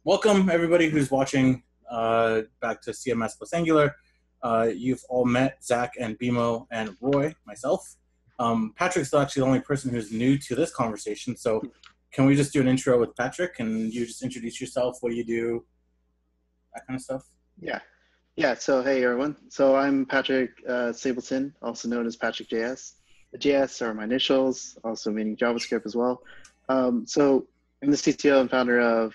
Welcome everybody who's watching back to CMS plus Angular. You've all met Zach and Bimo and Roy, myself. Patrick's actually the only person who's new to this conversation, so can we just do an intro with Patrick? And you just introduce yourself, what do you do, that kind of stuff? Yeah. So hey everyone. So I'm Patrick Sableton, also known as PatrickJS. The JS are my initials, also meaning JavaScript as well. So I'm the CTO and founder of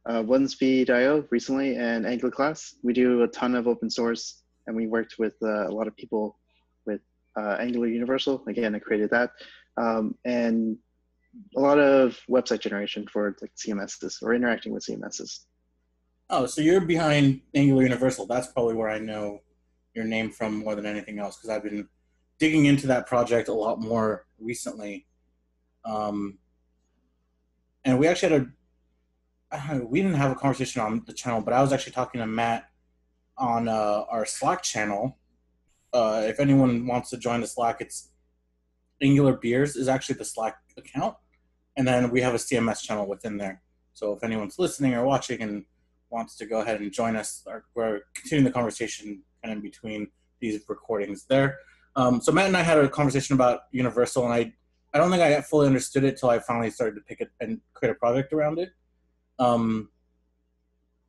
OneSpeed.io recently and Angular class. We do a ton of open source, and we worked with a lot of people with Angular Universal. Again, I created that, and a lot of website generation for like CMSs or interacting with CMSs. Oh, so you're behind Angular Universal. That's probably where I know your name from more than anything else, because I've been digging into that project a lot more recently. And we actually had we didn't have a conversation on the channel, but I was actually talking to Matt on our Slack channel. If anyone wants to join the Slack, it's Angular Beers is actually the Slack account. And then we have a CMS channel within there. So if anyone's listening or watching and wants to go ahead and join us, we're continuing the conversation kind of in between these recordings there. So Matt and I had a conversation about Universal, and I don't think I fully understood it till I finally started to pick it and create a project around it.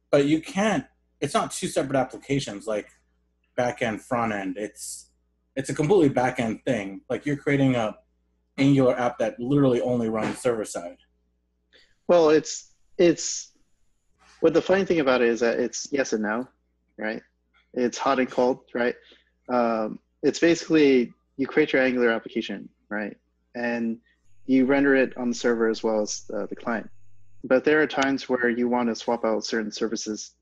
But you can't, it's not two separate applications like back end, front end. It's a completely back end thing. Like you're creating a Angular app that literally only runs server side. Well, it's what the funny thing about it is that it's yes and no, right? It's hot and cold, right? It's basically you create your Angular application, right? And you render it on the server as well as the client. But there are times where you want to swap out certain services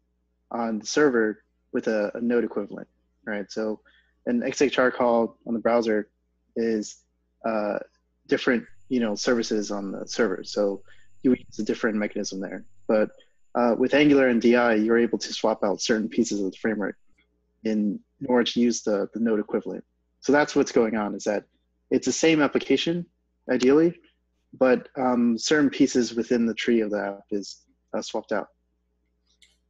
on the server with a node equivalent, right? So an XHR call on the browser is different, services on the server. So you use a different mechanism there. But with Angular and DI, you're able to swap out certain pieces of the framework in order to use the node equivalent. So that's what's going on, is that it's the same application, ideally, but certain pieces within the tree of the app is swapped out.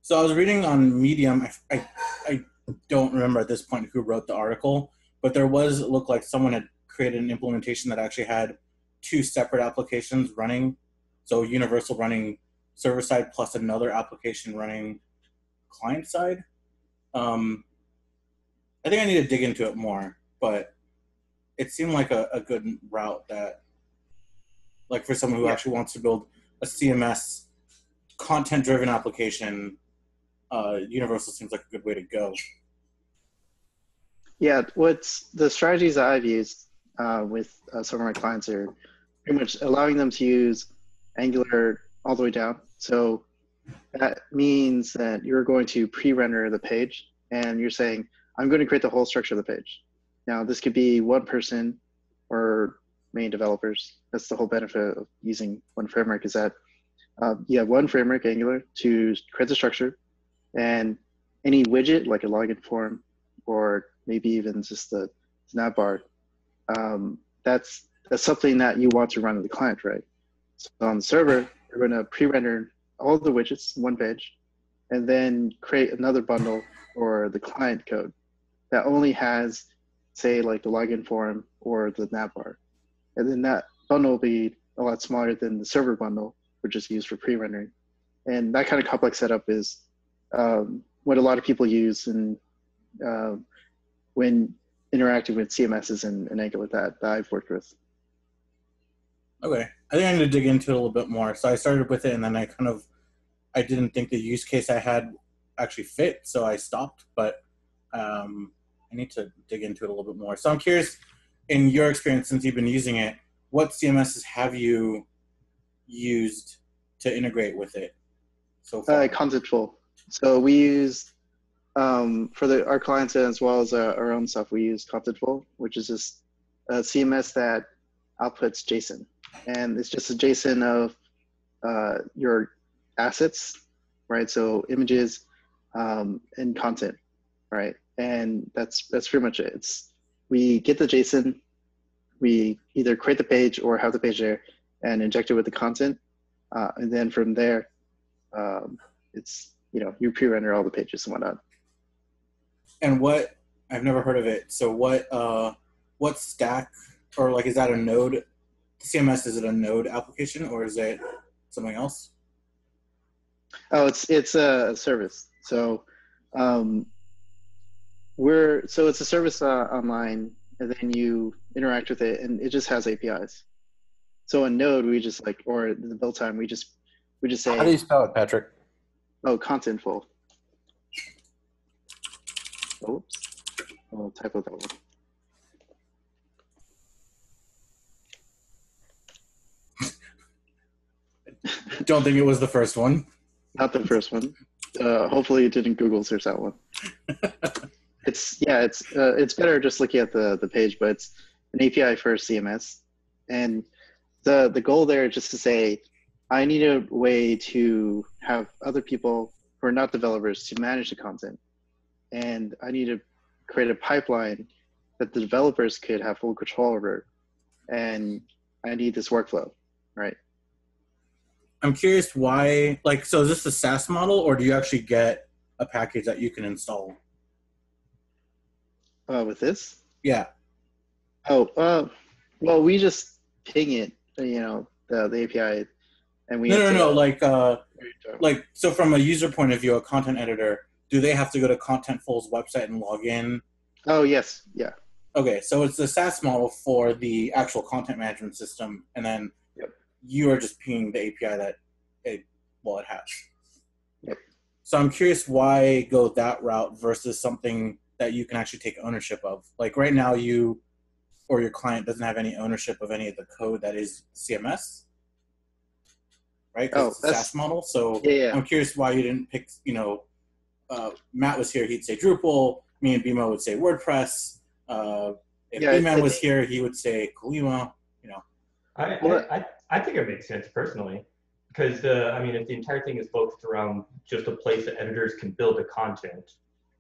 So I was reading on Medium, I don't remember at this point who wrote the article, but it looked like someone had created an implementation that actually had two separate applications running. So Universal running server side plus another application running client side. I think I need to dig into it more, but it seemed like a good route that, like for someone who actually wants to build a CMS content-driven application, Universal seems like a good way to go. Yeah, what's the strategies that I've used with some of my clients are pretty much allowing them to use Angular all the way down. So that means that you're going to pre-render the page, and you're saying, I'm going to create the whole structure of the page. Now, this could be one person or many developers. That's the whole benefit of using one framework, is that you have one framework, Angular, to create the structure, and any widget, like a login form, or maybe even just the nav bar, that's something that you want to run on the client, right? So on the server, you're going to pre-render all the widgets in one page, and then create another bundle for the client code that only has, say, like the login form or the nav bar. And then that bundle will be a lot smaller than the server bundle, which is used for pre-rendering. And that kind of complex setup is what a lot of people use when interacting with CMSs and Angular that I've worked with. Okay, I think I need to dig into it a little bit more. So I started with it, and then I didn't think the use case I had actually fit, so I stopped. But I need to dig into it a little bit more. So I'm curious, in your experience since you've been using it, what CMSs have you used to integrate with it so far? Contentful. So we use, for our clients as well as our own stuff, we use Contentful, which is just a CMS that outputs JSON. And it's just a JSON of your assets, right? So images and content, right? And that's pretty much it. We get the JSON, we either create the page or have the page there and inject it with the content. And then from there, it's, you pre-render all the pages and whatnot. And what, I've never heard of it. So what stack, or like, is that a Node? CMS, is it a Node application or is it something else? Oh, it's a service. So it's a service online, and then you interact with it, and it just has APIs. So in Node, we just or the build time, we just say, how do you spell it, Patrick? Oh, Contentful. Oops. I'll typo that one. Don't think it was the first one. Not the first one. Hopefully it didn't Google search that one. It's better just looking at the page, but it's an API for CMS. And the goal there is just to say, I need a way to have other people who are not developers to manage the content. And I need to create a pipeline that the developers could have full control over. And I need this workflow, right? I'm curious why, so is this a SaaS model, or do you actually get a package that you can install? With this? Yeah. Oh, well, we just ping it, the API, and we. No. So from a user point of view, a content editor, do they have to go to Contentful's website and log in? Oh, yes. Yeah. Okay, so it's the SaaS model for the actual content management system, and then you are just pinging the API that it has. Yep. So I'm curious why go that route versus something that you can actually take ownership of. Like right now, you or your client doesn't have any ownership of any of the code that is CMS, right? Because it's a SaaS model. So yeah. I'm curious why you didn't pick, Matt was here, he'd say Drupal. Me and Bimo would say WordPress. If B-Man was here, he would say Kalima, I think it makes sense personally, because if the entire thing is focused around just a place that editors can build the content,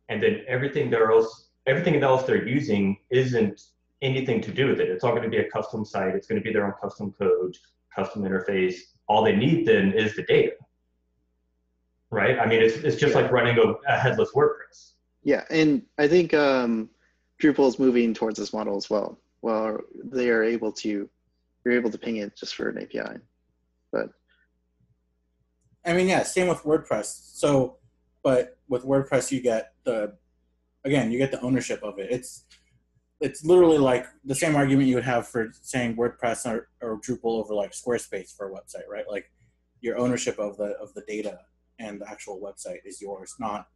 and then everything else they're using isn't anything to do with it. It's all going to be a custom site. It's going to be their own custom code, custom interface. All they need then is the data, right? It's just like running a headless WordPress. Yeah, and I think Drupal is moving towards this model as well. Well, you're able to ping it just for an API, but same with WordPress. So, but with WordPress, you get the ownership of it. It's literally like the same argument you would have for saying WordPress or Drupal over like Squarespace for a website, right? Like your ownership of the data and the actual website is yours, not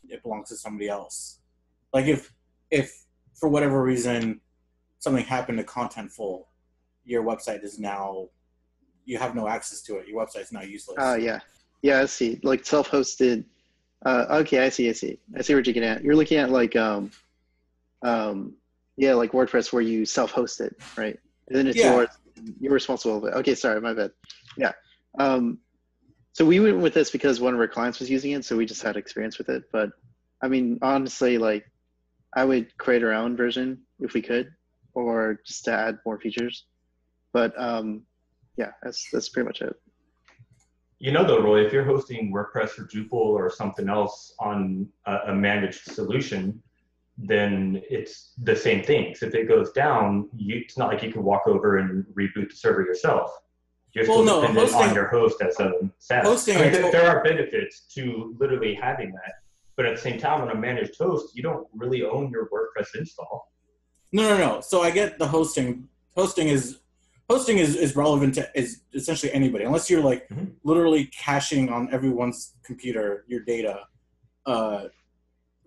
it belongs to somebody else. Like if for whatever reason something happened to Contentful, your website is now, you have no access to it. Your website's now useless. Yeah, I see. Like self-hosted. Okay, I see what you're getting at. You're looking at like like WordPress where you self-host it, right? And then it's yours. You're responsible for it. Okay, sorry, my bad. Yeah. So we went with this because one of our clients was using it, so we just had experience with it. But honestly, like I would create our own version if we could, or just to add more features. But that's pretty much it. Though, Roy, if you're hosting WordPress or Drupal or something else on a managed solution, then it's the same thing. So if it goes down, it's not like you can walk over and reboot the server yourself. You're still dependent on your host as a SaaS. There are benefits to literally having that, but at the same time, on a managed host, you don't really own your WordPress install. No. So I get the hosting. Hosting is relevant to is essentially anybody, unless you're like literally caching on everyone's computer your data.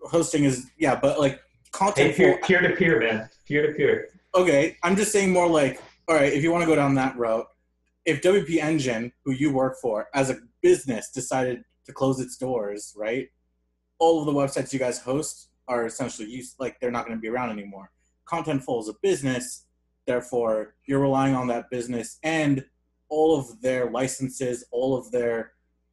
Hosting is but like content peer to peer, man, peer to peer. Okay, I'm just saying more like, all right, if you want to go down that route, if WP Engine, who you work for, as a business decided to close its doors, right? All of the websites you guys host are essentially they're not going to be around anymore. Contentful is a business. Therefore, you're relying on that business and all of their licenses, all of their,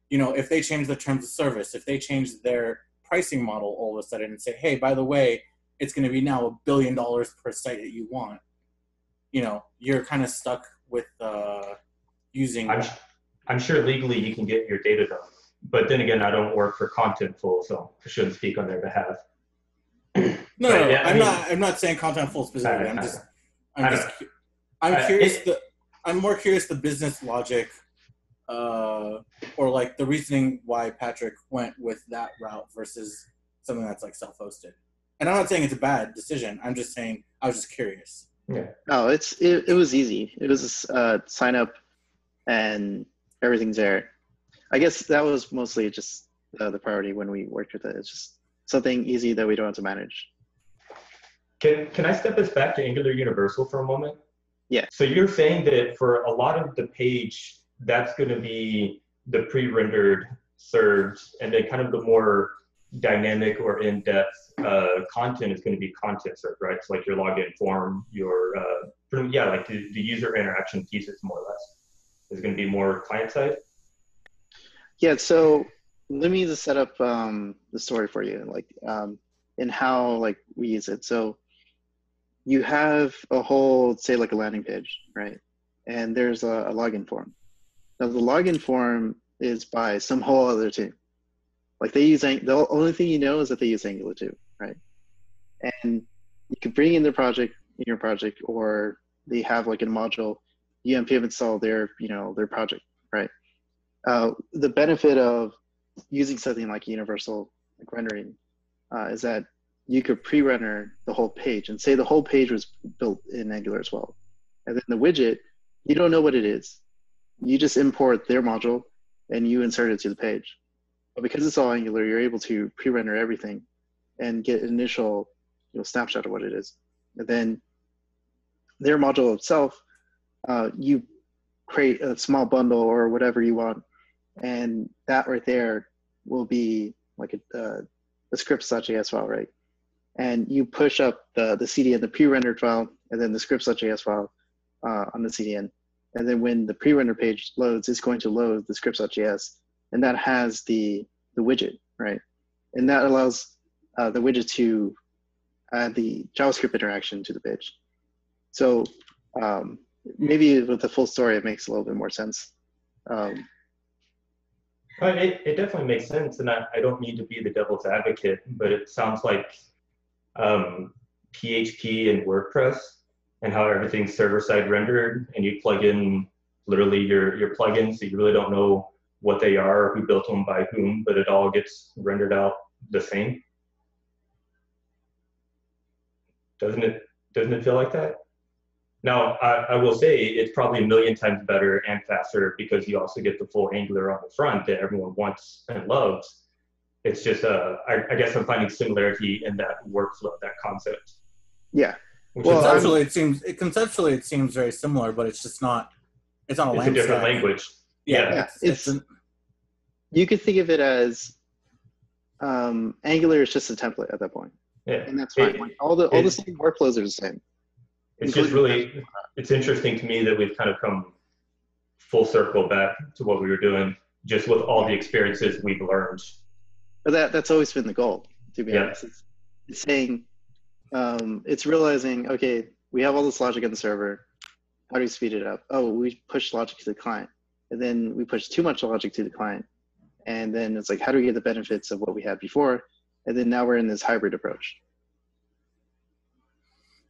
if they change the terms of service, if they change their pricing model all of a sudden and say, hey, by the way, it's going to be now $1 billion per site that you want, you're kind of stuck with using. I'm sure legally you can get your data done. But then again, I don't work for Contentful, so I shouldn't speak on their behalf. No, Yeah, I'm not saying Contentful specifically. I'm more curious the business logic, or like the reasoning why Patrick went with that route versus something that's like self-hosted. And I'm not saying it's a bad decision. I'm just saying I was just curious. Yeah. No, it was easy. It was sign up and everything's there. I guess that was mostly just the priority when we worked with it. It's just something easy that we don't have to manage. Can I step us back to Angular Universal for a moment? Yeah. So you're saying that for a lot of the page, that's going to be the pre-rendered served, and then kind of the more dynamic or in-depth content is going to be content served, right? So like your login form, your like the user interaction pieces more or less is going to be more client side. Yeah. So let me just set up the story for you, like in how like we use it. So you have a whole, say like a landing page, right? And there's a login form. Now the login form is by some whole other team. Like they use, the only thing you know is that they use Angular 2, right? And you can bring in their project in your project, or they have like a module, you npm install their, their project, right? The benefit of using something like universal like rendering is that you could pre-render the whole page and say the whole page was built in Angular as well. And then the widget, you don't know what it is. You just import their module and you insert it to the page. But because it's all Angular, you're able to pre-render everything and get an initial snapshot of what it is. And then their module itself, you create a small bundle or whatever you want. And that right there will be like a scripts.js file, right? And you push up the CDN, the pre-rendered file, and then the scripts.js file on the CDN. And then when the pre-render page loads, it's going to load the scripts.js, and that has the widget, right? And that allows the widget to add the JavaScript interaction to the page. So maybe with the full story, it makes a little bit more sense. It definitely makes sense, and I don't mean to be the devil's advocate, but it sounds like PHP and WordPress and how everything's server-side rendered, and you plug in literally your plugins, so you really don't know what they are, who built them by whom, but it all gets rendered out the same. Doesn't it feel like that? Now, I will say it's probably a million times better and faster because you also get the full Angular on the front that everyone wants and loves. It's just, I guess I'm finding similarity in that workflow, that concept. Yeah. Well, conceptually it seems very similar, but it's just not. It's on a language. It's a different language. Yeah. You could think of it as Angular is just a template at that point. Yeah. And that's fine. All the same workflows are the same. It's just really, it's interesting to me that we've kind of come full circle back to what we were doing, just with all the experiences we've learned. But that's always been the goal, to be honest. It's saying, it's realizing, okay, we have all this logic on the server. How do we speed it up? Oh, we push logic to the client. And then we push too much logic to the client. And then it's like, how do we get the benefits of what we had before? And then now we're in this hybrid approach.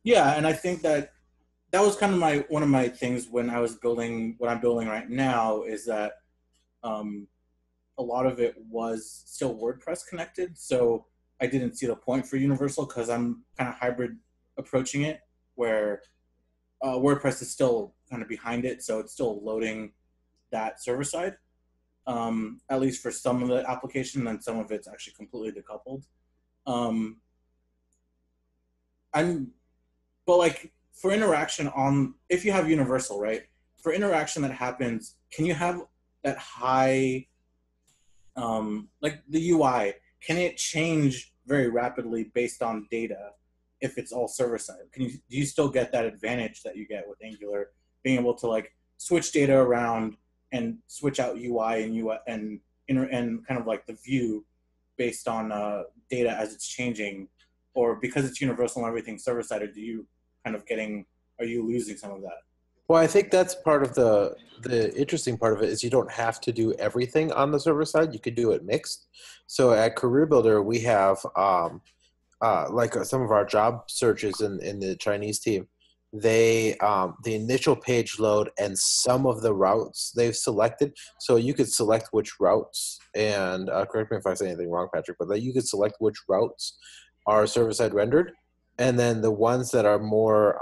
Yeah, and I think that was kind of one of my things when I was building what I'm building right now is that a lot of it was still WordPress connected. So I didn't see the point for Universal because I'm kind of hybrid approaching it where WordPress is still kind of behind it. So it's still loading that server side, at least for some of the application, and some of it's actually completely decoupled. But like for interaction if you have Universal, right? For interaction that happens, can you have that high, like the UI, can it change very rapidly based on data if it's all server side? Do you still get that advantage that you get with Angular, being able to like switch data around and switch out UI and kind of like the view based on data as it's changing, or because it's universal and everything server side, or are you losing some of that? Well, I think that's part of the interesting part of it is you don't have to do everything on the server side. You could do it mixed. So at Career Builder, we have some of our job searches in the Chinese team. They the initial page load and some of the routes they've selected. So you could select which routes, and correct me if I say anything wrong, Patrick, but you could select which routes are server side rendered, and then the ones that are more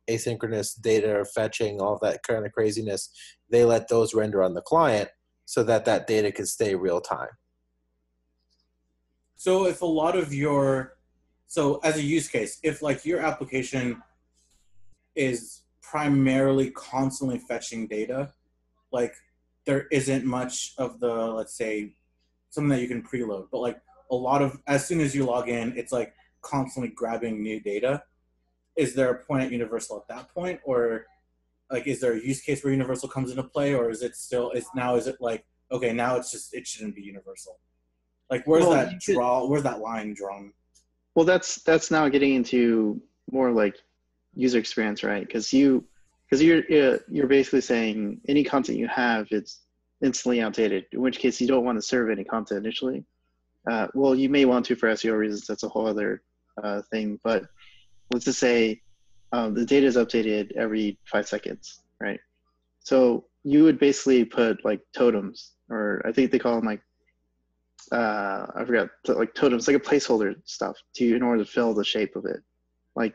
asynchronous data fetching, all that kind of craziness, they let those render on the client so that that data can stay real time. So if a lot of so as a use case, if like your application is primarily constantly fetching data, like there isn't much of the, let's say, something that you can preload, but like a lot of, as soon as you log in, it's like constantly grabbing new data. Is there a point at Universal at that point, or like is there a use case where Universal comes into play, or is it still is it like, okay, now it's just, it shouldn't be Universal? Like where's that line drawn? Well, that's now getting into more like user experience, right? Because you're basically saying any content you have, it's instantly outdated, in which case you don't want to serve any content initially. Well, you may want to for SEO reasons. That's a whole other thing. But let's just say the data is updated every 5 seconds, right? So you would basically put like totems, or I think they call them like, I forgot, like totems, like a placeholder stuff in order to fill the shape of it. Like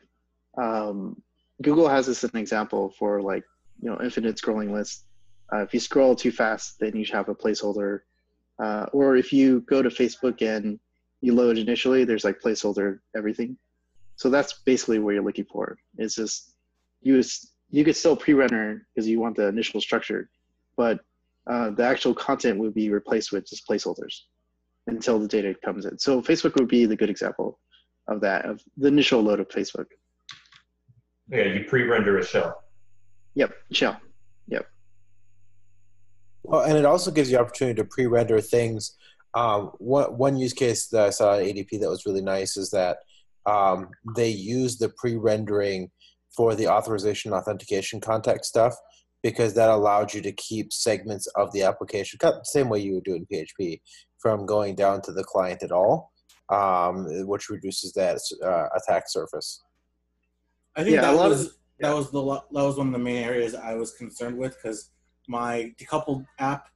Google has this as an example for like, infinite scrolling lists. If you scroll too fast, then you should have a placeholder. Or if you go to Facebook and you load initially, there's like placeholder everything. So that's basically what you're looking for. It's just, you could still pre-render because you want the initial structure, but the actual content would be replaced with just placeholders until the data comes in. So Facebook would be the good example of that, of the initial load of Facebook. Yeah, you pre-render a shell. Yep, shell. Yep. Well, and it also gives you opportunity to pre-render things. One use case that I saw at ADP that was really nice is that they use the pre-rendering for the authorization authentication context stuff, because that allowed you to keep segments of the application, the same way you would do in PHP, from going down to the client at all, which reduces that attack surface. I think that was one of the main areas I was concerned with, because my decoupled app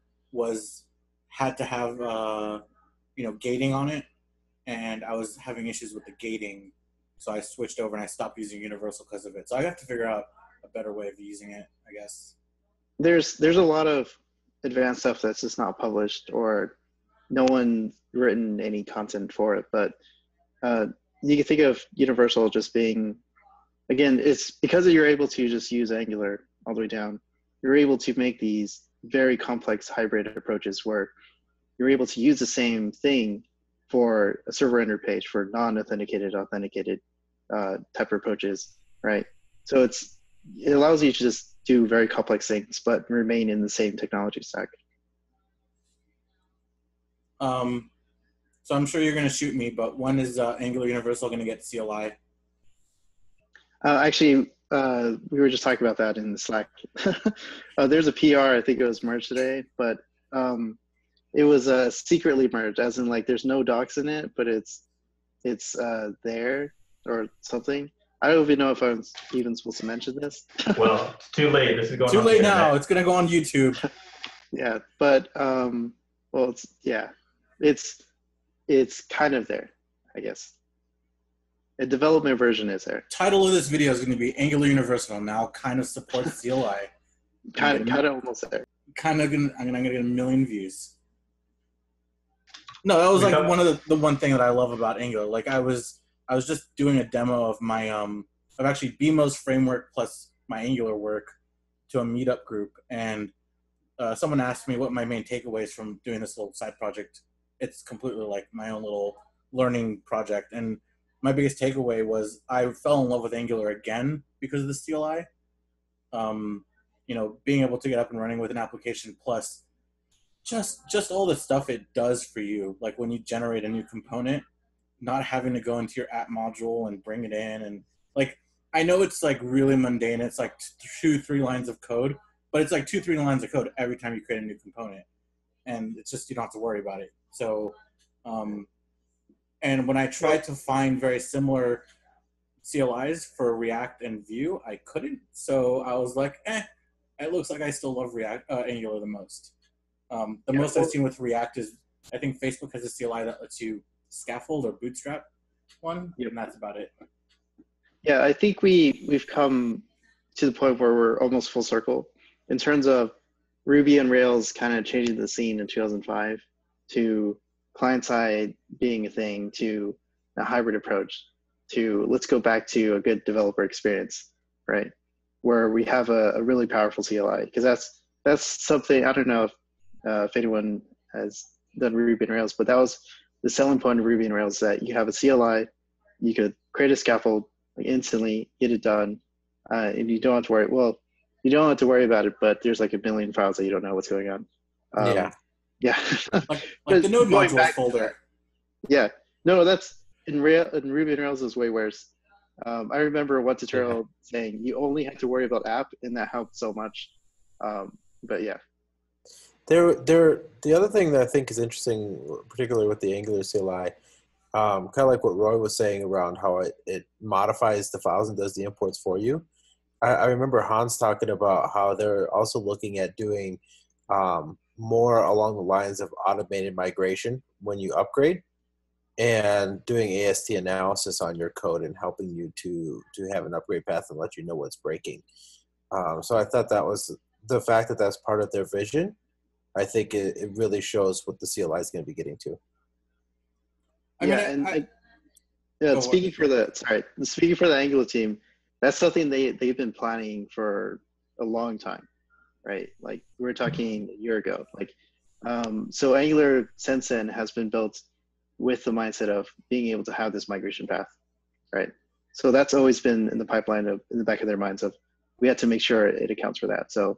had to have gating on it, and I was having issues with the gating, so I switched over and I stopped using Universal because of it. So I have to figure out a better way of using it, I guess. There's a lot of advanced stuff that's just not published, or no one written any content for it. But you can think of Universal just being, again, it's because you're able to just use Angular all the way down. You're able to make these very complex hybrid approaches where you're able to use the same thing for a server render page for non-authenticated, authenticated type of approaches, right? So it allows you to just do very complex things, but remain in the same technology stack. So I'm sure you're going to shoot me, but when is Angular Universal going to get CLI? Actually, we were just talking about that in the Slack. There's a PR, I think it was merged today, but it was secretly merged, as in like there's no docs in it, but it's there or something. I don't even know if I'm even supposed to mention this. Well, it's too late. This is going too on late now. It's going to go on YouTube. Yeah, but well, it's kind of there, I guess. A development version is there. Title of this video is going to be Angular Universal now kind of supports CLI. kind of almost there. I'm gonna get 1 million views. No, that was like one of the one thing that I love about Angular. Like I was just doing a demo of my of actually BMO's framework plus my Angular work to a meetup group, and someone asked me what my main takeaways from doing this little side project. It's completely like my own little learning project, and my biggest takeaway was I fell in love with Angular again because of the CLI. Being able to get up and running with an application, plus just all the stuff it does for you, like when you generate a new component, not having to go into your app module and bring it in, and like I know it's like really mundane. It's like 2-3 lines of code, but it's like 2-3 lines of code every time you create a new component, and it's just you don't have to worry about it. So, and when I tried to find very similar CLIs for React and Vue, I couldn't. So I was like, it looks like I still love React Angular the most. The most I've seen with React is I think Facebook has a CLI that lets you scaffold or bootstrap one, and that's about it. Yeah, I think we've come to the point where we're almost full circle in terms of Ruby and Rails kind of changing the scene in 2005 to client side being a thing to a hybrid approach to let's go back to a good developer experience, right? Where we have a really powerful CLI, because that's something, I don't know if anyone has done Ruby and Rails, but that was the selling point of Ruby and Rails, that you have a CLI, you could create a scaffold, like instantly get it done, and you don't have to worry. Well, you don't have to worry about it, but there's like a million files that you don't know what's going on. Yeah. like the node modules folder. Yeah, no, that's in Ruby and Rails is way worse. I remember one tutorial saying you only had to worry about app, and that helped so much. But yeah. The other thing that I think is interesting, particularly with the Angular CLI, kind of like what Roy was saying around how it modifies the files and does the imports for you. I remember Hans talking about how they're also looking at doing more along the lines of automated migration when you upgrade, and doing AST analysis on your code and helping you to have an upgrade path and let you know what's breaking. So I thought that was the fact that that's part of their vision. I think it really shows what the CLI is going to be getting to. Speaking for the Angular team, that's something they've been planning for a long time, right? Like we were talking a year ago. Like, so Angular since then has been built with the mindset of being able to have this migration path, right? So that's always been in the pipeline in the back of their minds of we have to make sure it accounts for that. So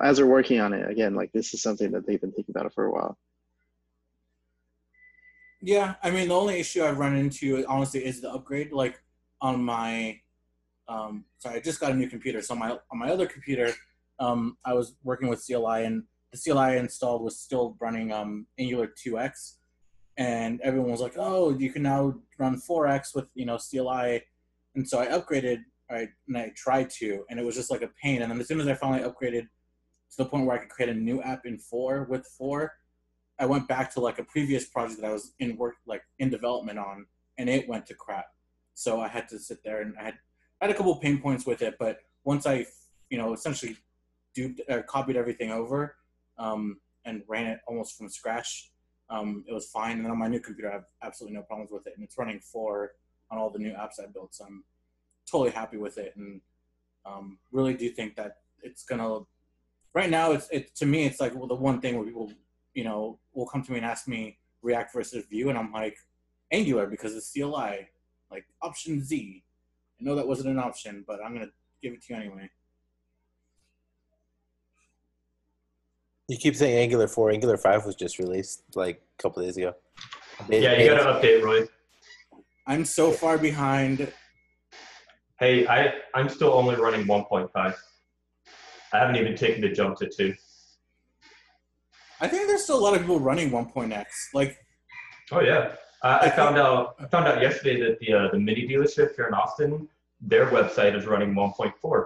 as we're working on it, again, like this is something that they've been thinking about it for a while. Yeah, I mean, the only issue I've run into, honestly, is the upgrade. Like on my, sorry, I just got a new computer. So on my other computer, I was working with CLI, and the CLI I installed was still running Angular 2x, and everyone was like, "Oh, you can now run 4x with CLI," and so I upgraded, right? And I tried to, and it was just like a pain. And then as soon as I finally upgraded to the point where I could create a new app in 4 with 4. I went back to like a previous project that I was in development on, and it went to crap. So I had to sit there, and I had a couple of pain points with it. But once I, essentially copied everything over and ran it almost from scratch, it was fine. And then on my new computer, I have absolutely no problems with it, and it's running 4 on all the new apps I built. So I'm totally happy with it, and really do think that it's gonna. Right now, it's to me, it's like the one thing where people will come to me and ask me React versus Vue, and I'm like, Angular because it's CLI, like option Z. I know that wasn't an option, but I'm gonna give it to you anyway. You keep saying Angular 4. Angular 5 was just released like a couple days ago. Yeah, you gotta update, Roy. I'm so far behind. Hey, I'm still only running 1.5. I haven't even taken the jump to 2. I think there's still a lot of people running 1.x. Like, oh yeah, I found out yesterday that the Mini dealership here in Austin, their website is running 1.4,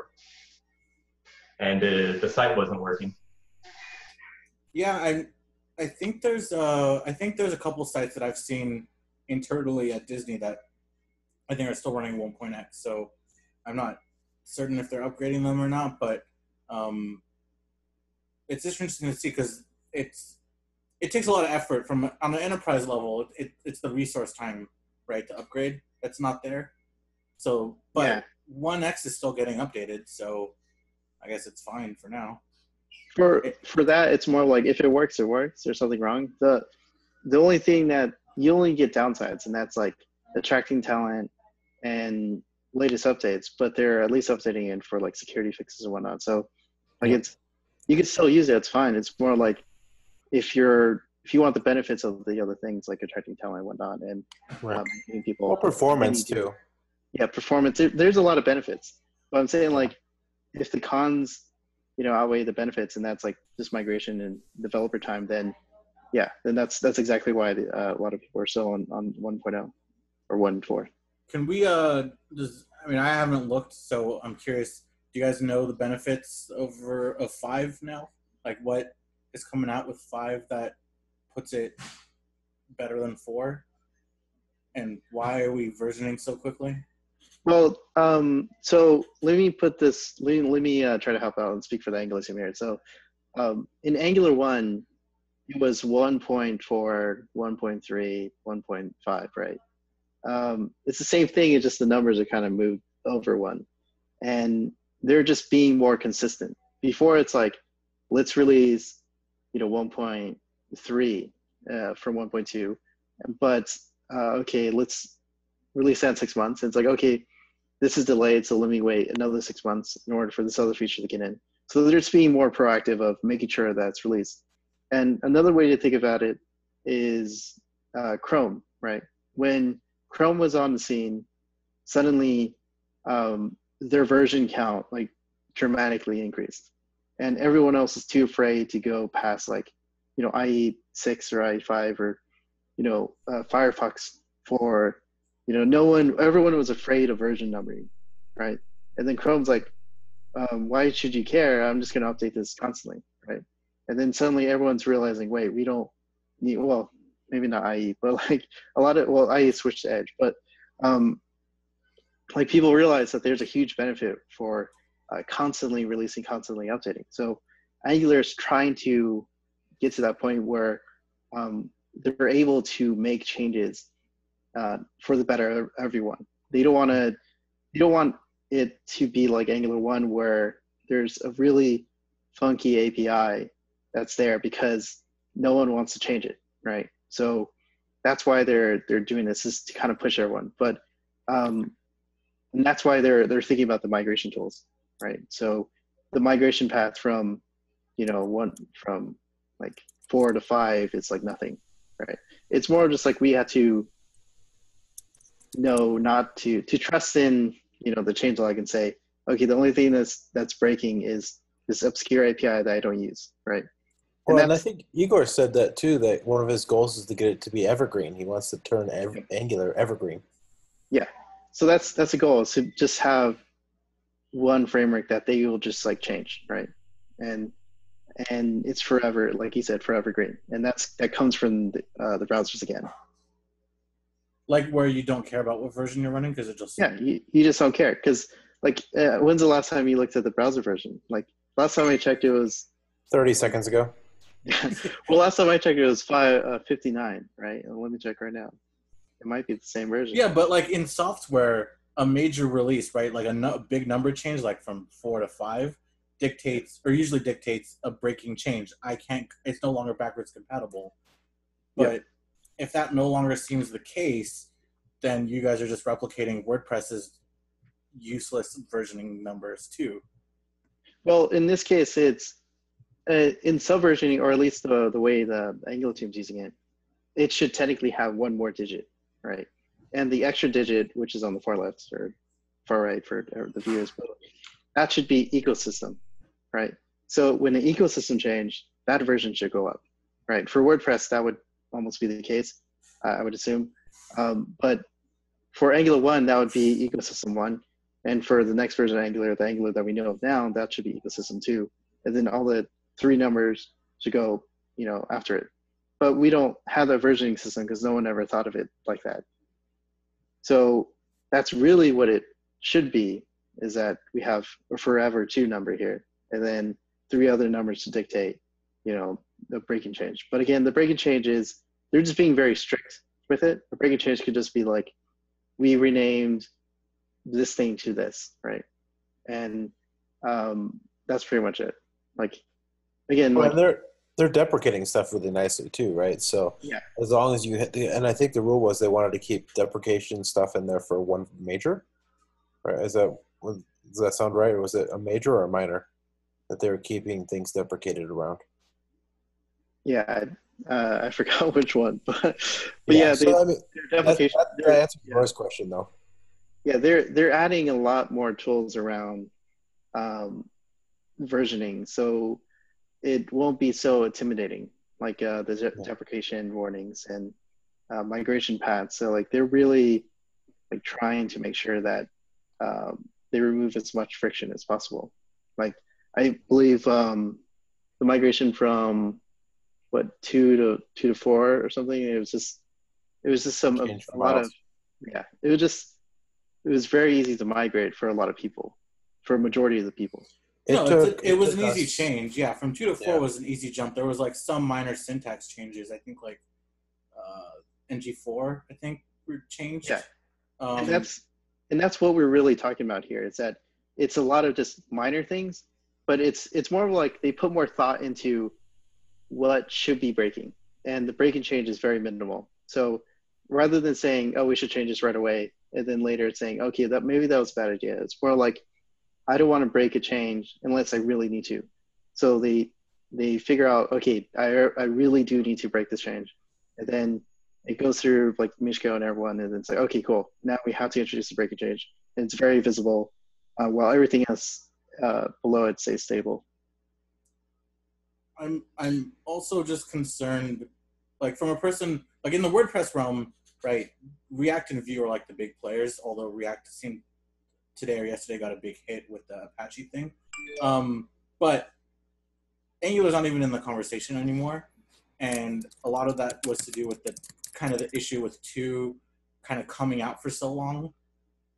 and the site wasn't working. Yeah, I think there's a couple sites that I've seen internally at Disney that I think are still running 1.x. So I'm not certain if they're upgrading them or not, but it's interesting to see because it takes a lot of effort on the enterprise level. It's the resource time, right, to upgrade that's not there. So, but 1x is still getting updated, so I guess it's fine for now. For that, it's more like if it works, it works. There's something wrong. The only thing that you only get downsides, and that's like attracting talent and latest updates, but they're at least updating it for like security fixes and whatnot. So like you can still use it. It's fine. It's more like if you want the benefits of the other things like attracting talent and whatnot, and people or performance too. yeah, performance. There's a lot of benefits, but I'm saying like if the cons, outweigh the benefits, and that's like just migration and developer time, then yeah, then that's exactly why a lot of people are still on 1.0 or 1.4. Can we I haven't looked, so I'm curious. Do you guys know the benefits of 5 now? Like what is coming out with 5 that puts it better than 4? And why are we versioning so quickly? Well, so let me put this. Let me try to help out and speak for the Angular team here. So, in Angular 1, it was 1.4, 1.3, 1.5, right? It's the same thing. It's just the numbers are kind of moved over 1, and they're just being more consistent. Before, it's like, let's release, 1.3 from 1.2, but okay, let's release that in 6 months. And it's like, okay, this is delayed, so let me wait another 6 months in order for this other feature to get in. So they're just being more proactive of making sure that's released. And another way to think about it is Chrome, right? When Chrome was on the scene, suddenly their version count like dramatically increased, and everyone else is too afraid to go past like IE 6 or IE 5 or Firefox 4. Everyone was afraid of version numbering, right? And then Chrome's like, why should you care? I'm just going to update this constantly, right? And then suddenly everyone's realizing, wait, we don't need, well, maybe not IE, but like IE switched to Edge, but like people realize that there's a huge benefit for constantly releasing, constantly updating. So Angular is trying to get to that point where they're able to make changes for the better of everyone. You don't want it to be like Angular 1 where there's a really funky API that's there because no one wants to change it, right? So that's why they're doing this, is to kind of push everyone. But and that's why they're thinking about the migration tools, right? So the migration path from from like 4 to 5 is like nothing, right? It's more just like we had to know not to trust in the changelog and say, okay, the only thing that's breaking is this obscure API that I don't use, right? Well, and I think Igor said that too, that one of his goals is to get it to be evergreen. He wants to turn Angular evergreen. Yeah, so that's a goal, is to just have one framework that they will just like change, right? And it's forever, like he said, forever green, and that comes from the browsers again. Like where you don't care about what version you're running because it just you just don't care, because like when's the last time you looked at the browser version? Like last time I checked, it was 30 seconds ago. Well, last time I checked, it was 59, right? And let me check right now. It might be the same version. Yeah, but like in software, a major release, right? Like a big number change, like from 4 to 5, usually dictates a breaking change. It's no longer backwards compatible. But if that no longer seems the case, then you guys are just replicating WordPress's useless versioning numbers too. Well, in this case, it's in subversioning, or at least the way the Angular team's using it, it should technically have one more digit, right? And the extra digit, which is on the far left or far right for the viewers, but that should be ecosystem, right? So when the ecosystem changed, that version should go up, right? For WordPress, that would almost be the case, I would assume. But for Angular 1, that would be ecosystem 1. And for the next version of Angular, the Angular that we know of now, that should be ecosystem 2. And then all the 3 numbers should go, after it. But we don't have that versioning system because no one ever thought of it like that. So that's really what it should be, is that we have a forever 2 number here, and then 3 other numbers to dictate, the breaking change. But again, the breaking change is, they're just being very strict with it. A breaking change could just be like, we renamed this thing to this, right? And that's pretty much it. Like, again, well, they're deprecating stuff really nicely too, right? So yeah, as long as you hit and I think the rule was they wanted to keep deprecation stuff in there for one major, right? Does that sound right, or was it a major or a minor that they were keeping things deprecated around? Yeah, I forgot which one, but yeah. So, deprecation. that answers Roy's question though. Yeah, they're adding a lot more tools around versioning, so it won't be so intimidating, like the deprecation warnings and migration paths. So like they're really like trying to make sure that they remove as much friction as possible. Like I believe the migration from what 2 to 4 or something, it was just a lot of it was very easy to migrate for a lot of people, for a majority of the people. It was an easy change. Yeah, from 2 to 4 was an easy jump. There was like some minor syntax changes. I think like NG4, I think, were changed. Yeah, and that's what we're really talking about here. Is that it's a lot of just minor things, but it's more of like they put more thought into what should be breaking, and the breaking change is very minimal. So rather than saying, oh, we should change this right away, and then later it's saying, okay, that maybe that was a bad idea. It's more like, I don't want to break a change unless I really need to. So they figure out, okay, I really do need to break this change. And then it goes through like Mishko and everyone, and then it's like, okay, cool. Now we have to introduce the breaking change. And it's very visible, while everything else below it stays stable. I'm also just concerned, like from a person, like in the WordPress realm, right, React and Vue are like the big players, although React seemed today or yesterday got a big hit with the Apache thing. But Angular's not even in the conversation anymore. And a lot of that was to do with the kind of the issue with 2 kind of coming out for so long.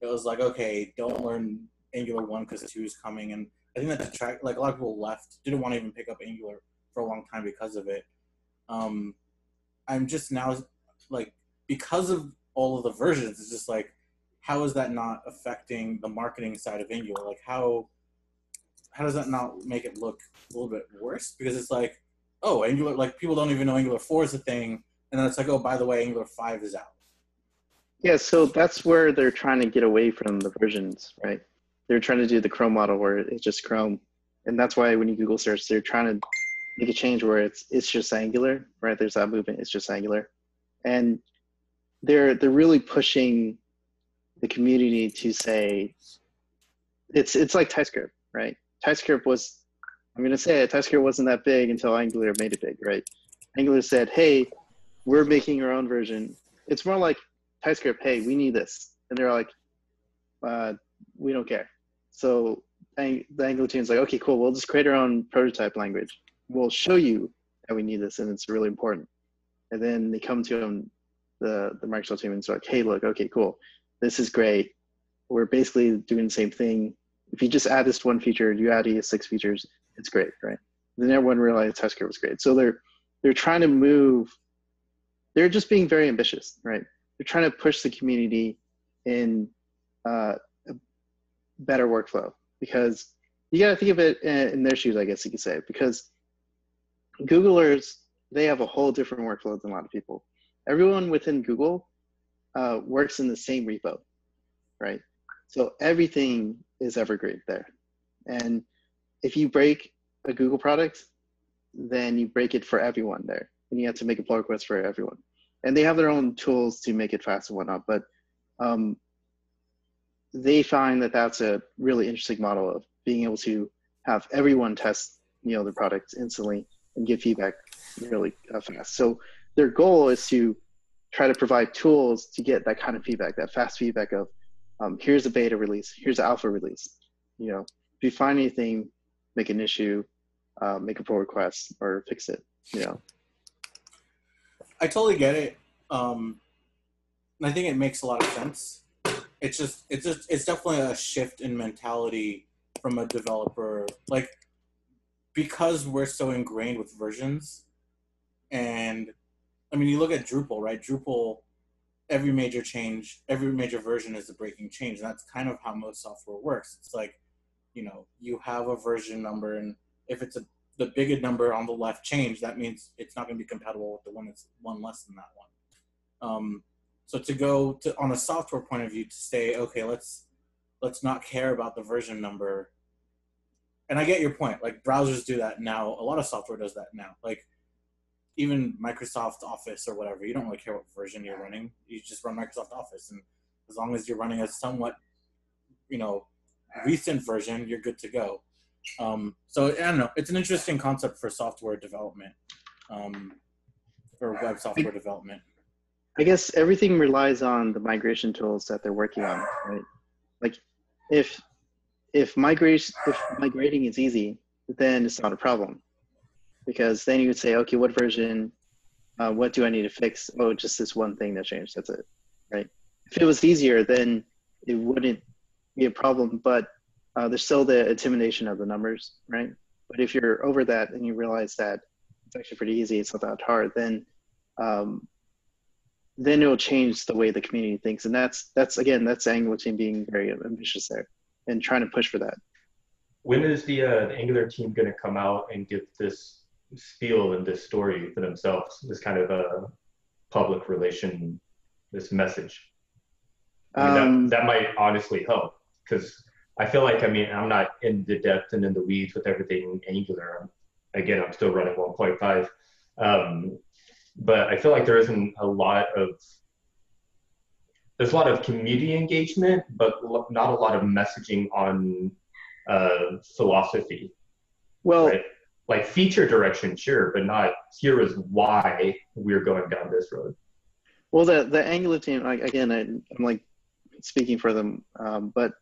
It was like, okay, don't learn Angular 1 because 2 is coming. And I think that like a lot of people left, didn't want to even pick up Angular for a long time because of it. I'm just now like, because of all of the versions, it's just like, how is that not affecting the marketing side of Angular? Like how does that not make it look a little bit worse? Because it's like, oh, Angular, like people don't even know Angular 4 is a thing. And then it's like, oh, by the way, Angular 5 is out. Yeah, so that's where they're trying to get away from the versions, right? They're trying to do the Chrome model where it's just Chrome. And that's why when you Google search, they're trying to make a change where it's just Angular, right? There's that movement, it's just Angular. And they're really pushing the community to say, it's like TypeScript, right? TypeScript was, I'm going to say it, TypeScript wasn't that big until Angular made it big, right? Angular said, hey, we're making our own version. It's more like TypeScript, hey, we need this. And they're like, we don't care. So the Angular team's like, okay, cool, we'll just create our own prototype language. We'll show you that we need this, and it's really important. And then they come to them, the Microsoft team, and it's like, hey, look, okay, cool. This is great. We're basically doing the same thing. If you just add this one feature, you add ES6 features, it's great, right? Then everyone realized TypeScript was great. So they're trying to move, they're just being very ambitious, right? They're trying to push the community in a better workflow, because you got to think of it in their shoes, I guess you could say, because Googlers, they have a whole different workflow than a lot of people. Everyone within Google works in the same repo, right? So everything is evergreen there. And if you break a Google product, then you break it for everyone there. And you have to make a pull request for everyone. And they have their own tools to make it fast and whatnot. But they find that that's a really interesting model of being able to have everyone test, the product instantly and give feedback really fast. So their goal is to try to provide tools to get that kind of feedback, that fast feedback of, here's a beta release, here's an alpha release. If you find anything, make an issue, make a pull request, or fix it. I totally get it. And I think it makes a lot of sense. It's definitely a shift in mentality from a developer, like, because we're so ingrained with versions. And I mean, you look at Drupal, right? Drupal, every major change, every major version is a breaking change. And that's kind of how most software works. It's like, you have a version number, and if it's the bigger number on the left change, that means it's not going to be compatible with the one that's one less than that one. So to go to, on a software point of view, to say, okay, let's not care about the version number. And I get your point. Like, browsers do that now. A lot of software does that now. Like, even Microsoft Office or whatever, you don't really care what version you're running. You just run Microsoft Office, and as long as you're running a somewhat recent version, you're good to go. So I don't know. It's an interesting concept for software development, for web software development. I guess everything relies on the migration tools that they're working on, right? Like if migrating is easy, then it's not a problem, because then you would say, okay, what version? What do I need to fix? Oh, just this one thing that changed. That's it, right? If it was easier, then it wouldn't be a problem. But there's still the intimidation of the numbers, right? But if you're over that and you realize that it's actually pretty easy, it's not that hard, then it will change the way the community thinks. And that's the Angular team being very ambitious there and trying to push for that. When is the Angular team going to come out and give this spiel and this story for themselves, this kind of a public relation, this message? I mean, that might honestly help, because I feel like, I'm not in the depth and in the weeds with everything Angular. Again, I'm still running 1.5. But I feel like there's a lot of community engagement, but not a lot of messaging on philosophy. Well, right? Like feature direction, sure, but not here is why we're going down this road. Well, the Angular team, again, I'm like speaking for them, but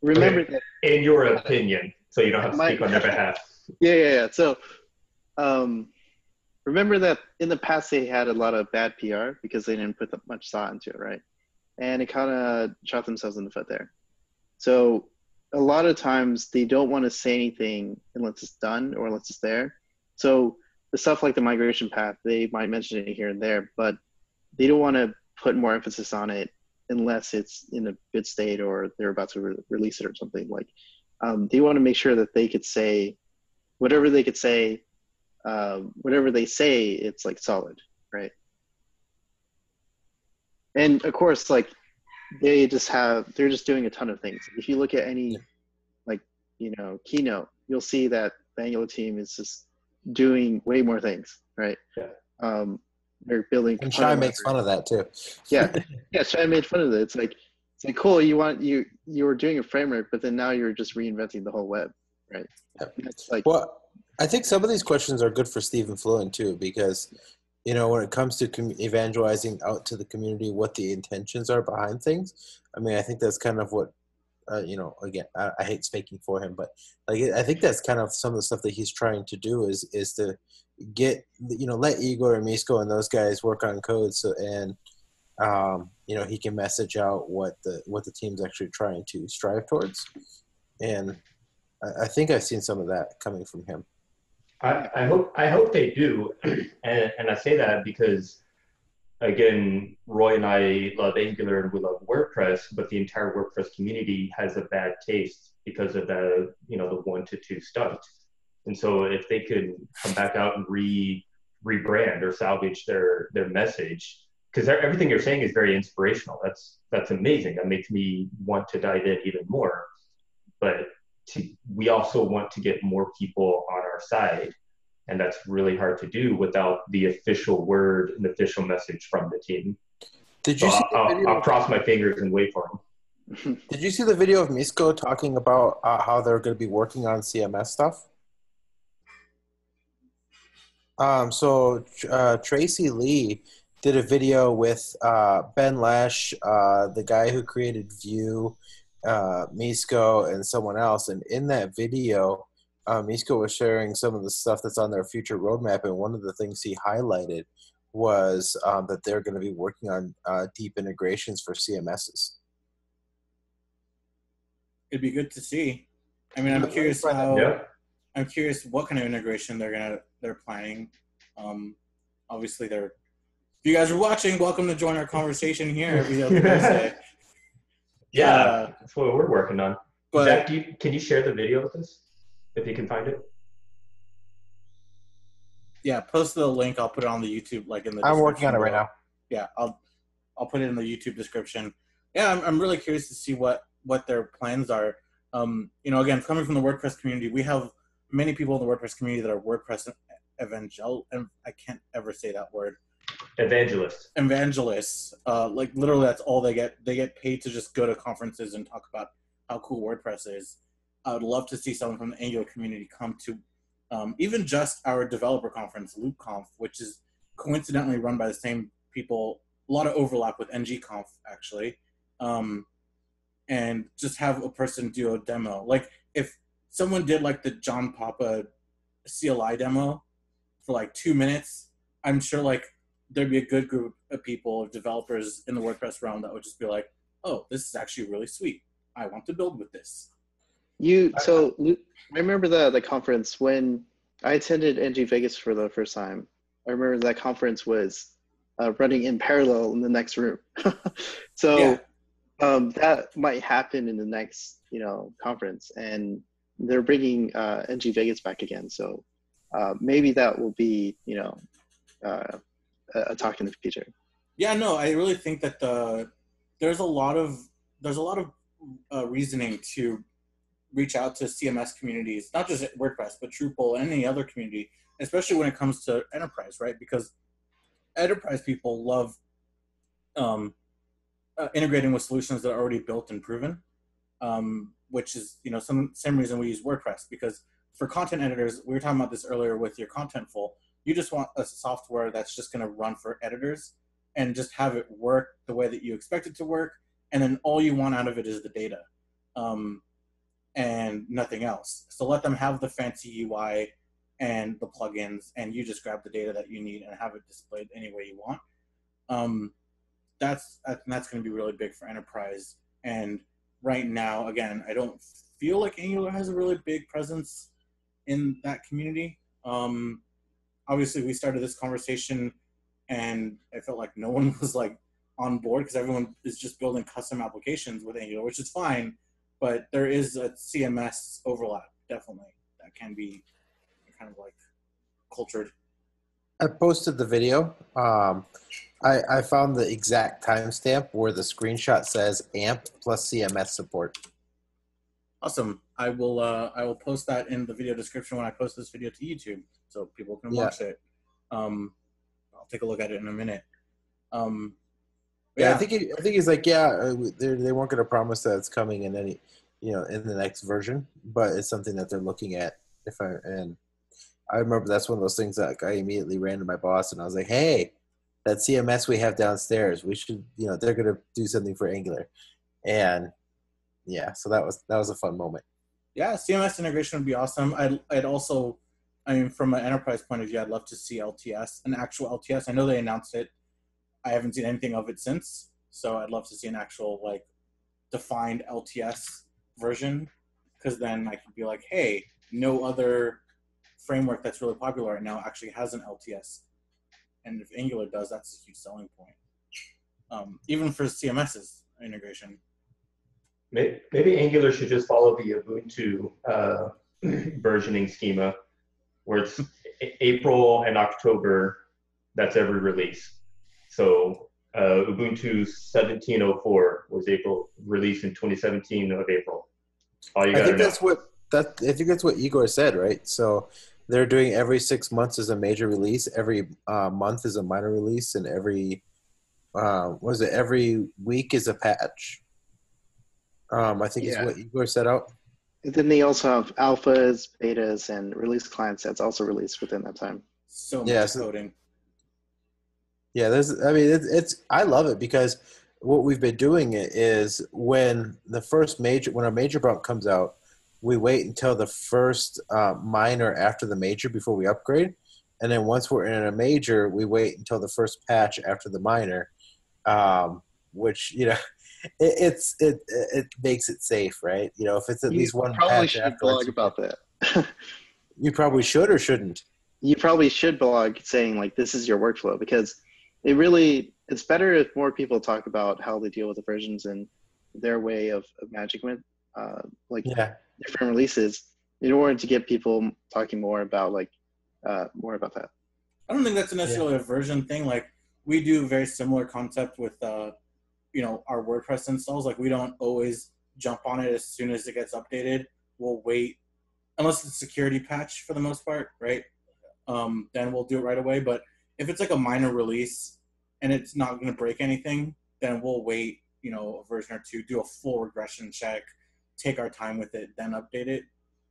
remember that in your opinion, so you don't have to speak on their behalf. Yeah. So, remember that in the past they had a lot of bad PR because they didn't put much thought into it, right? And it kind of shot themselves in the foot there. So a lot of times they don't want to say anything unless it's done or unless it's there. So the stuff like the migration path, they might mention it here and there, but they don't want to put more emphasis on it unless it's in a good state or they're about to release it or something. Like they want to make sure that they could say whatever they could say, whatever they say, it's like solid, right? And of course, like they're just doing a ton of things. If you look at any keynote, you'll see that the Angular team is just doing way more things, right? Yeah. They're building. And Shai makes fun of that too. Yeah, Shai made fun of it. It's like cool. You were doing a framework, but then now you're just reinventing the whole web, right? Yep. It's like, well, I think some of these questions are good for Stephen Fluent too, because when it comes to evangelizing out to the community, what the intentions are behind things. I think that's kind of what again, I hate speaking for him, but I think that's kind of some of the stuff that he's trying to do is to get let Igor and Misko and those guys work on code, so he can message out what the team's actually trying to strive towards, and I think I've seen some of that coming from him. I hope they do, and I say that because, again, Roy and I love Angular and we love WordPress, but the entire WordPress community has a bad taste because of the 1 to 2 stunt. And so if they could come back out and rebrand or salvage their message, because everything you're saying is very inspirational. That's amazing. That makes me want to dive in even more. But we also want to get more people on our side, and that's really hard to do without the official word and official message from the team. Did you see the video? I'll cross my fingers and wait for him. Did you see the video of Misko talking about how they're going to be working on CMS stuff? So Tracy Lee did a video with Ben Lesh, the guy who created Vue, Misko, and someone else. And in that video, Misko was sharing some of the stuff that's on their future roadmap. And one of the things he highlighted was that they're going to be working on deep integrations for CMSs. It'd be good to see. I'm curious I'm curious what kind of integration they're planning. Obviously, if you guys are watching, welcome to join our conversation here every other Thursday. Yeah, that's what we're working on. But, Zach, can you share the video with us if you can find it? Yeah, post the link. I'll put it on the YouTube, in the description. I'm working on it right now. Yeah, I'll put it in the YouTube description. Yeah, I'm really curious to see what their plans are. Again, coming from the WordPress community, we have many people in the WordPress community that are WordPress and I can't ever say that word. evangelists. Like literally, that's all they get. They get paid to just go to conferences and talk about how cool WordPress is. I would love to see someone from the Angular community come to even just our developer conference, LoopConf, which is coincidentally run by the same people. A lot of overlap with NGConf actually, and just have a person do a demo. Like if someone did like the John Papa CLI demo for like 2 minutes, I'm sure like there'd be a good group of people, developers in the WordPress realm that would just be like, oh, this is actually really sweet. I want to build with this. So I remember the conference when I attended NG Vegas for the first time. I remember that conference was running in parallel in the next room. So Yeah. That might happen in the next, conference, and they're bringing NG Vegas back again. So maybe that will be, a talk in the future. Yeah, no, I really think that there's a lot of reasoning to reach out to CMS communities, not just WordPress, but Drupal and any other community, especially when it comes to enterprise, right? Because enterprise people love integrating with solutions that are already built and proven, which is same reason we use WordPress. Because for content editors, we were talking about this earlier with your Contentful, you just want a software that's just going to run for editors and just have it work the way that you expect it to work, and then all you want out of it is the data and nothing else. So let them have the fancy UI and the plugins, and you just grab the data that you need and have it displayed any way you want. That's going to be really big for enterprise. And right now, again, I don't feel like Angular has a really big presence in that community. Obviously, we started this conversation, and I felt like no one was like on board because everyone is just building custom applications with Angular, which is fine. But there is a CMS overlap, definitely, that can be kind of like cultured. I posted the video. I found the exact timestamp where the screenshot says AMP plus CMS support. Awesome. I will post that in the video description when I post this video to YouTube, so people can watch it. I'll take a look at it in a minute. I think he's like, they weren't going to promise that it's coming in any, in the next version, but it's something that they're looking at. And I remember that's one of those things that I immediately ran to my boss and I was like, hey, that CMS we have downstairs, we should, they're going to do something for Angular. And yeah, so that was a fun moment. Yeah, CMS integration would be awesome. I'd also, from an enterprise point of view, I'd love to see LTS, an actual LTS. I know they announced it. I haven't seen anything of it since, so I'd love to see an actual like defined LTS version, because then I could be like, hey, no other framework that's really popular right now actually has an LTS, and if Angular does, that's a huge selling point. Even for CMS's integration. Maybe Angular should just follow the Ubuntu versioning schema, where it's April and October. That's every release. So Ubuntu 17.04 was April, released in 2017 of April. All you I think know. I think that's what Igor said, right? So they're doing every 6 months is a major release, every month is a minor release, and every every week is a patch. I think is what Igor set out. And then they also have alphas, betas, and release clients that's also released within that time. So much coding. Yeah, I love it because what we've been doing is when a major bump comes out, we wait until the first minor after the major before we upgrade, and then once we're in a major, we wait until the first patch after the minor, which it makes it safe, right? If it's at least one patch afterwards. You probably should blog about that. You probably should or shouldn't. You probably should blog saying like this is your workflow, because it's better if more people talk about how they deal with the versions and their way of management, different releases, in order to get people talking more about that. I don't think that's necessarily a version thing. Like we do a very similar concept with our WordPress installs. Like we don't always jump on it as soon as it gets updated. We'll wait, unless it's a security patch for the most part, right? Then we'll do it right away. But if it's like a minor release, and it's not going to break anything, then we'll wait, you know, a version or two, do a full regression check, take our time with it, then update it.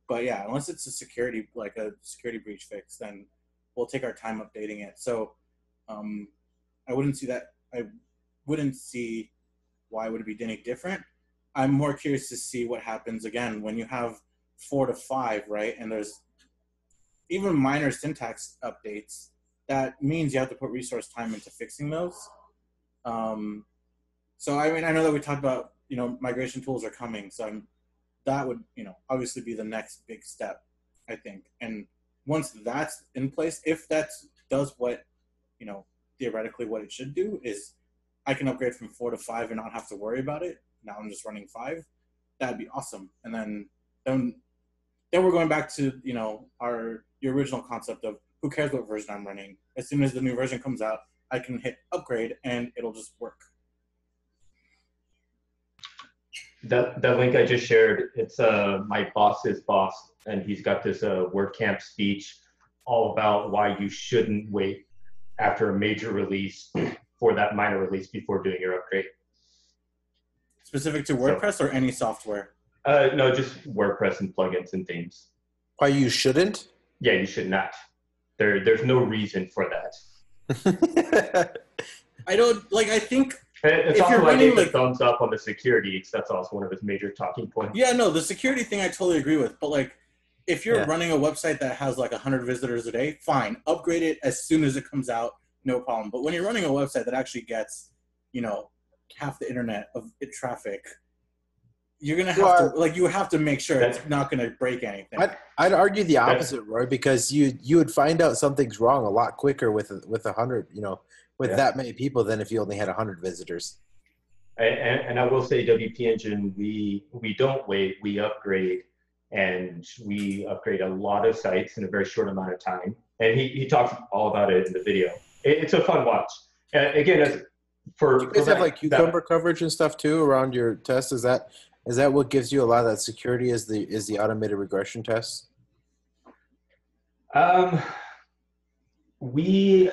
But yeah, unless it's a security, like a security breach fix, then we'll take our time updating it. So I wouldn't see that. I wouldn't see why would it be any different. I'm more curious to see what happens again when you have 4 to 5, right? And there's even minor syntax updates. That means you have to put resource time into fixing those. So I mean, I know that we talked about, you know, migration tools are coming. So that would, you know, obviously be the next big step, I think. And once that's in place, if that does what, you know, theoretically what it should do is I can upgrade from 4 to 5 and not have to worry about it. Now I'm just running 5. That'd be awesome. And then we're going back to, you know, your original concept of who cares what version I'm running. As soon as the new version comes out, I can hit upgrade and it'll just work. That link I just shared, it's my boss's boss, and he's got this WordCamp speech all about why you shouldn't wait after a major release for that minor release before doing your upgrade. Specific to WordPress or any software? No, just WordPress and plugins and themes. Why you shouldn't? Yeah, you should not. There's no reason for that. I don't, like, I think it's if also you're like running, the like, thumbs up on the security, because that's also one of his major talking points. yeah, no, the security thing I totally agree with. But like, if you're Yeah. running a website that has like 100 visitors a day, fine, upgrade it as soon as it comes out, no problem. But when you're running a website that actually gets, you know, half the internet of traffic, you're gonna have to, like, you have to make sure it's not gonna break anything. I'd argue the opposite, Roy, because you would find out something's wrong a lot quicker with 100, you know, with that many people than if you only had 100 visitors. And I will say, WP Engine, we don't wait, we upgrade, and we upgrade a lot of sites in a very short amount of time. And he talks all about it in the video. It's a fun watch. Again, do you guys have like cucumber coverage and stuff too around your tests? Is that what gives you a lot of that security? Is the automated regression tests? We,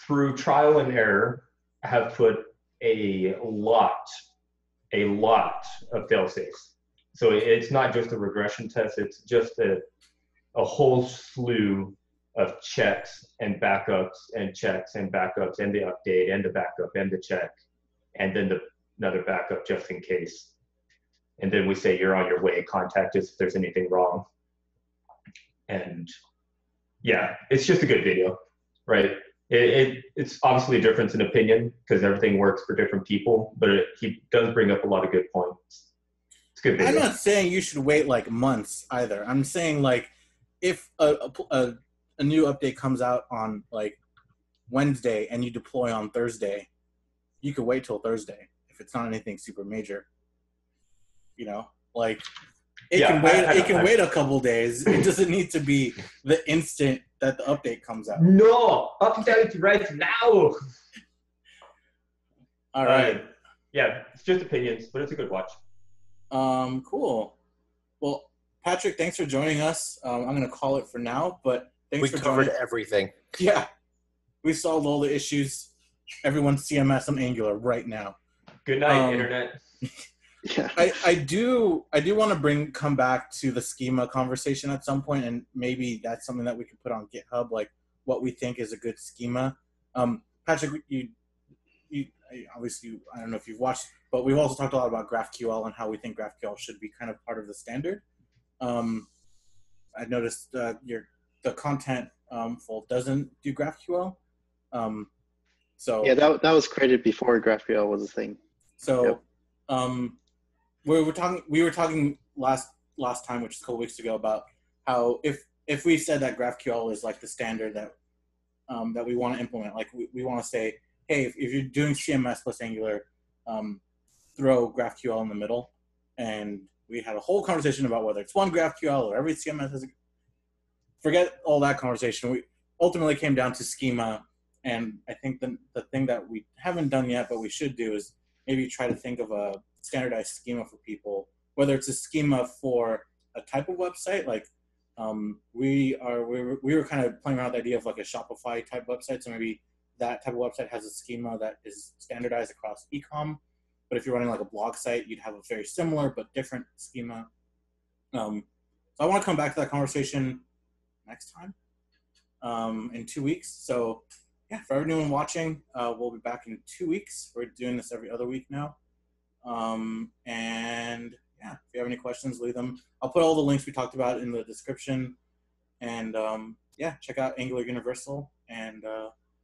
through trial and error, have put a lot of fail-safes. So it's not just a regression test, it's just a whole slew of checks and backups and checks and backups and the update and the backup and the check and then another backup just in case. And then we say, you're on your way, contact us if there's anything wrong. And yeah, it's just a good video, right? It's obviously a difference in opinion because everything works for different people, but he does bring up a lot of good points. It's a good video. I'm not saying you should wait like months either. I'm saying like if a new update comes out on like Wednesday and you deploy on Thursday, you could wait till Thursday if it's not anything super major. You know, like it can wait a couple days. It doesn't need to be the instant that the update comes out. No, update right now. All right. Yeah, it's just opinions, but it's a good watch. Cool. Well, Patrick, thanks for joining us. I'm going to call it for now, but thanks for joining. We covered everything. Yeah. We solved all the issues. Everyone's CMS on Angular right now. Good night, Internet. Yeah. I do want to come back to the schema conversation at some point, and maybe that's something that we could put on GitHub, like what we think is a good schema. Patrick, you obviously, I don't know if you've watched, but we've also talked a lot about GraphQL and how we think GraphQL should be kind of part of the standard. I noticed the Contentful doesn't do GraphQL. So yeah, that was created before GraphQL was a thing. So we were talking last time, which is a couple weeks ago, about how if we said that GraphQL is like the standard that that we want to implement, like we want to say, hey, if you're doing CMS plus Angular, throw GraphQL in the middle. And we had a whole conversation about whether it's one GraphQL or every CMS has forget all that conversation. We ultimately came down to schema. And I think the thing that we haven't done yet, but we should do, is maybe try to think of a standardized schema for people, whether it's a schema for a type of website. Like we were kind of playing around with the idea of like a Shopify type website. So maybe that type of website has a schema that is standardized across ecom. But if you're running like a blog site, you'd have a very similar but different schema. So I want to come back to that conversation next time in 2 weeks. So yeah, for everyone watching, we'll be back in 2 weeks. We're doing this every other week now. And yeah, if you have any questions, leave them. I'll put all the links we talked about in the description. And yeah, check out Angular Universal. And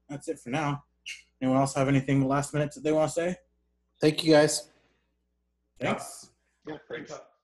that's it for now. Anyone else have anything last minute that they want to say? Thank you, guys. Thanks. Yeah, Great talk.